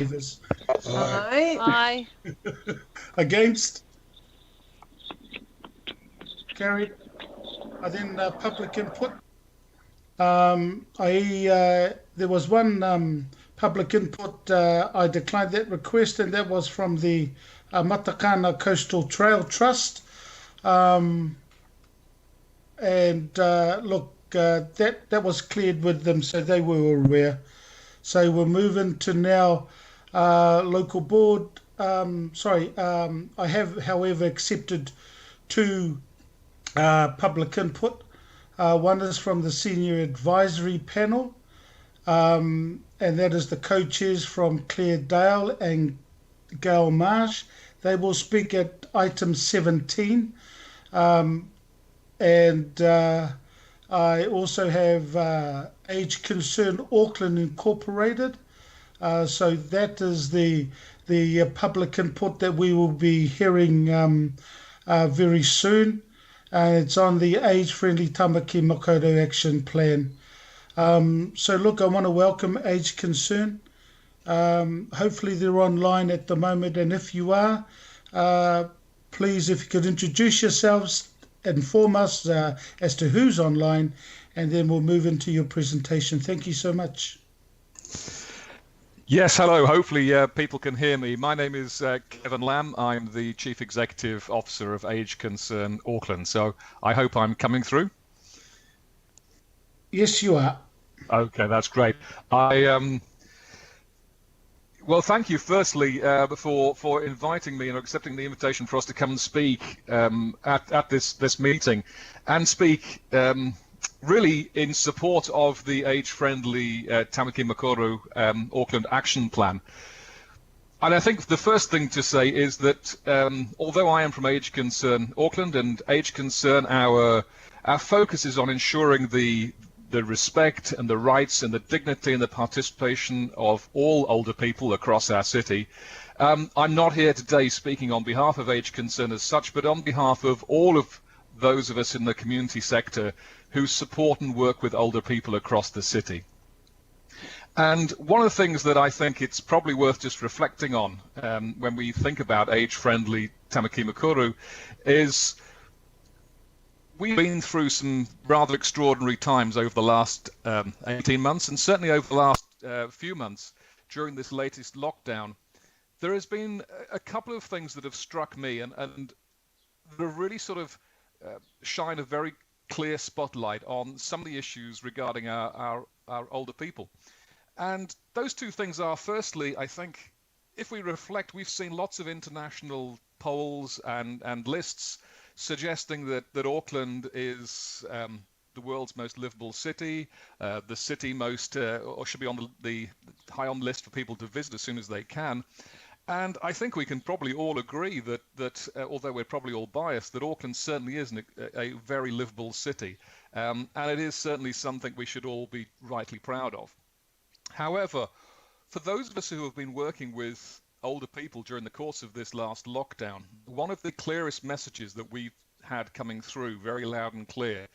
Davis. Aye. Aye. Against? Carried. Then public input. There was one public input. I declined that request, and that was from the Matakana Coastal Trail Trust. Um, and look, that was cleared with them, so they were aware. So we'll move into now local board. I have, however, accepted two public input. One is from the senior advisory panel, and that is the co-chairs from Claire Dale and Gail Marsh. They will speak at item 17. And I also have Age Concern Auckland Incorporated. So that is the public input that we will be hearing very soon. It's on the age-friendly Tamaki Makaurau action plan. So look, I want to welcome Age Concern. Hopefully they're online at the moment, and if you are, please, if you could introduce yourselves, inform us as to who's online, and then we'll move into your presentation. Thank you so much. Yes, hello. Hopefully people can hear me. My name is Kevin Lamb. I'm the Chief Executive Officer of Age Concern Auckland. So I hope I'm coming through. Yes, you are. Okay, that's great. Well, thank you firstly for inviting me and accepting the invitation for us to come and speak at this meeting and speak really in support of the age-friendly Tamaki Makaurau Auckland Action Plan. And I think the first thing to say is that although I am from Age Concern Auckland and Age Concern, our focus is on ensuring the respect and the rights and the dignity and the participation of all older people across our city. I'm not here today speaking on behalf of Age Concern as such, but on behalf of all of those of us in the community sector who support and work with older people across the city. And one of the things that I think it's probably worth just reflecting on when we think about age-friendly Tamaki Makaurau is we've been through some rather extraordinary times over the last 18 months, and certainly over the last few months during this latest lockdown. There has been a couple of things that have struck me and that have really sort of shine a very clear spotlight on some of the issues regarding our older people. And those two things are, firstly, I think, if we reflect, we've seen lots of international polls and lists suggesting that Auckland is the world's most livable city, the city most, or should be on the high on the list for people to visit as soon as they can. And I think we can probably all agree that although we're probably all biased, that Auckland certainly is a very livable city. And it is certainly something we should all be rightly proud of. However, for those of us who have been working with older people during the course of this last lockdown, one of the clearest messages that we've had coming through very loud and clear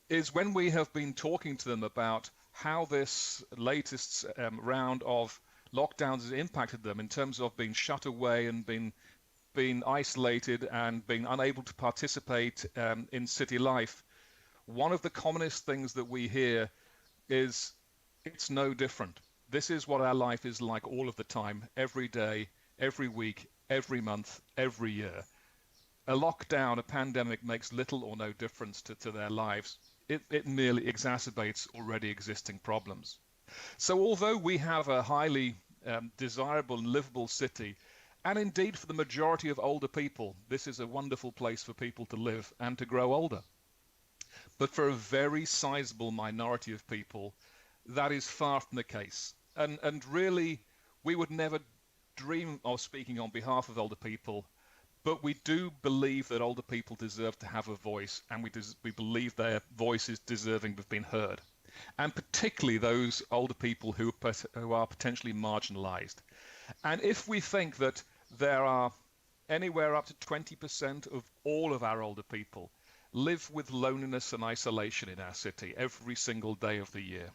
is when we have been talking to them about how this latest round of lockdowns has impacted them in terms of being shut away and being isolated and being unable to participate in city life. One of the commonest things that we hear is it's no different. This is what our life is like all of the time, every day, every week, every month, every year. A lockdown, a pandemic makes little or no difference to their lives. It merely exacerbates already existing problems. So although we have a highly desirable and livable city, and indeed for the majority of older people, this is a wonderful place for people to live and to grow older. But for a very sizable minority of people, that is far from the case. And really, we would never dream of speaking on behalf of older people, but we do believe that older people deserve to have a voice, and we believe their voice is deserving of being heard. And particularly those older people who are potentially marginalized. And if we think that there are anywhere up to 20% of all of our older people live with loneliness and isolation in our city every single day of the year.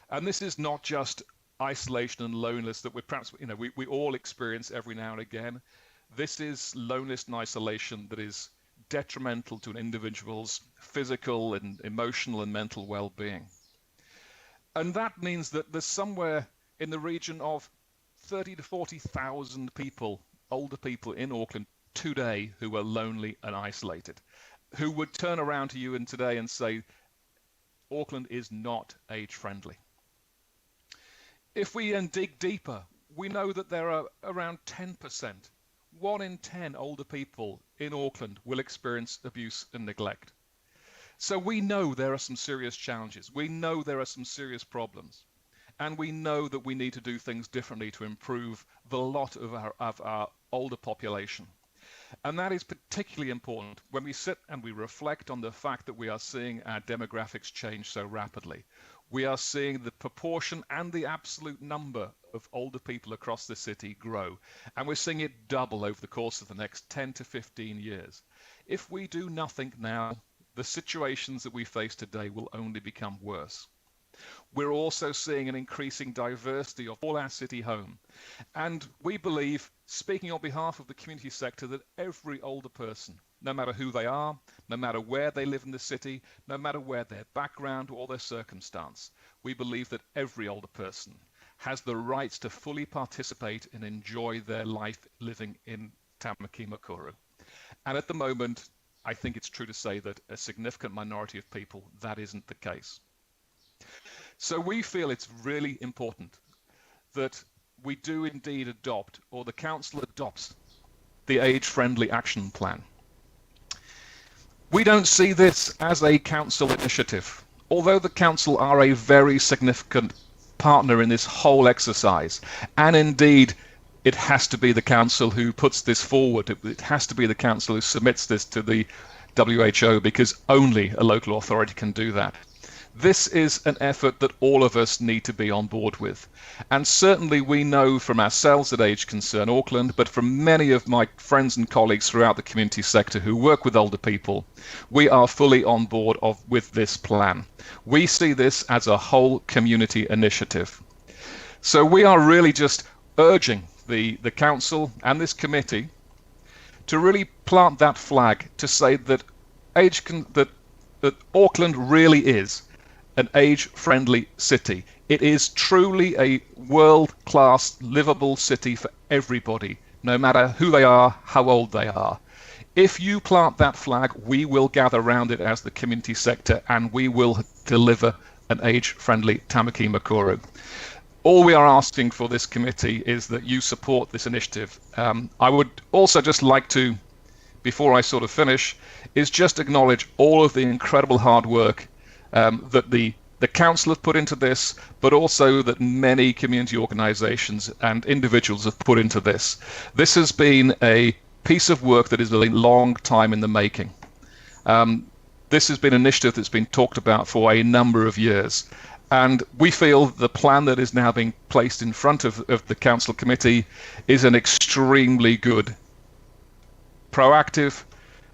And this is not just isolation and loneliness that we all experience every now and again. This is loneliness and isolation that is detrimental to an individual's physical and emotional and mental well-being. And that means that there's somewhere in the region of 30 to 40,000 people, older people in Auckland today, who are lonely and isolated, who would turn around to you today and say, Auckland is not age-friendly. If we then dig deeper, we know that there are around 10%, 1 in 10 older people in Auckland will experience abuse and neglect. So we know there are some serious challenges. We know there are some serious problems. And we know that we need to do things differently to improve the lot of our older population. And that is particularly important when we sit and we reflect on the fact that we are seeing our demographics change so rapidly. We are seeing the proportion and the absolute number of older people across the city grow. And we're seeing it double over the course of the next 10 to 15 years. If we do nothing now, the situations that we face today will only become worse. We're also seeing an increasing diversity of all our city home. And we believe, speaking on behalf of the community sector, that every older person, no matter who they are, no matter where they live in the city, no matter where their background or their circumstance, we believe that every older person has the right to fully participate and enjoy their life living in Tamaki Makaurau. And at the moment, I think it's true to say that a significant minority of people, that isn't the case. So we feel it's really important that we do indeed adopt, or the council adopts, the age-friendly action plan. We don't see this as a council initiative, although the council are a very significant partner in this whole exercise. And indeed, it has to be the council who puts this forward. It has to be the council who submits this to the WHO, because only a local authority can do that. This is an effort that all of us need to be on board with. And certainly we know from ourselves at Age Concern Auckland, but from many of my friends and colleagues throughout the community sector who work with older people, we are fully on board with this plan. We see this as a whole community initiative. So we are really just urging the council and this committee to really plant that flag to say that that Auckland really is an age-friendly city. It is truly a world-class livable city for everybody, no matter who they are, how old they are. If you plant that flag, we will gather around it as the community sector, and we will deliver an age-friendly Tamaki Makaurau. All we are asking for this committee is that you support this initiative. I would also just like to, before I sort of finish, is just acknowledge all of the incredible hard work that the council have put into this, but also that many community organisations and individuals have put into this. This has been a piece of work that is a long time in the making. This has been an initiative that's been talked about for a number of years. And we feel the plan that is now being placed in front of the council committee is an extremely good, proactive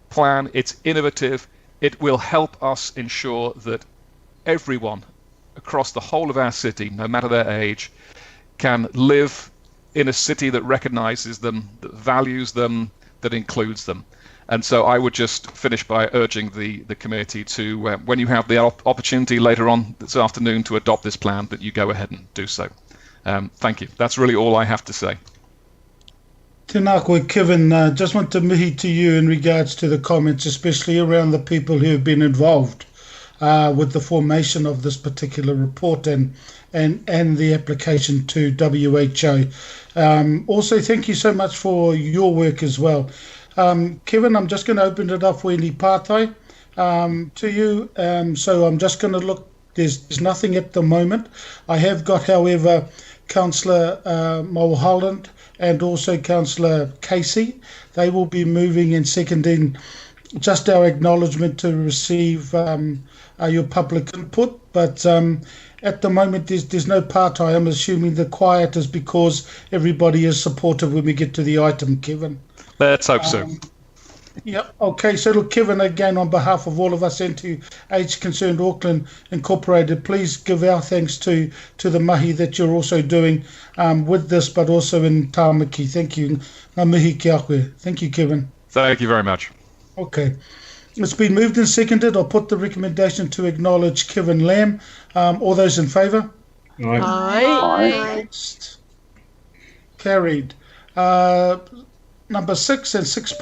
plan. It's innovative. It will help us ensure that everyone across the whole of our city, no matter their age, can live in a city that recognizes them, that values them, that includes them. And so I would just finish by urging the committee to, when you have the opportunity later on this afternoon to adopt this plan, that you go ahead and do so. Thank you. That's really all I have to say. Tēnā koe, Kevin. Just want to mihi to you in regards to the comments, especially around the people who have been involved with the formation of this particular report and the application to WHO. Also, thank you so much for your work as well. Kevin, I'm just going to open it up for any pātai to you. So I'm just going to look. There's nothing at the moment. I have got, however, Councillor Mulholland and also Councillor Casey. They will be moving and seconding just our acknowledgement to receive your public input. But at the moment, there's no pātai. I'm assuming the quiet is because everybody is supportive when we get to the item, Kevin. Let's hope so. Yep. Okay. So, look, Kevin, again, on behalf of all of us and to Age Concerned Auckland Incorporated, please give our thanks to the mahi that you're also doing with this, but also in Tāmaki. Thank you. Ngā mihi ki a koe. Thank you, Kevin. Thank you very much. Okay. It's been moved and seconded. I'll put the recommendation to acknowledge Kevin Lamb. All those in favour? Aye. Carried. Number 6 and 6.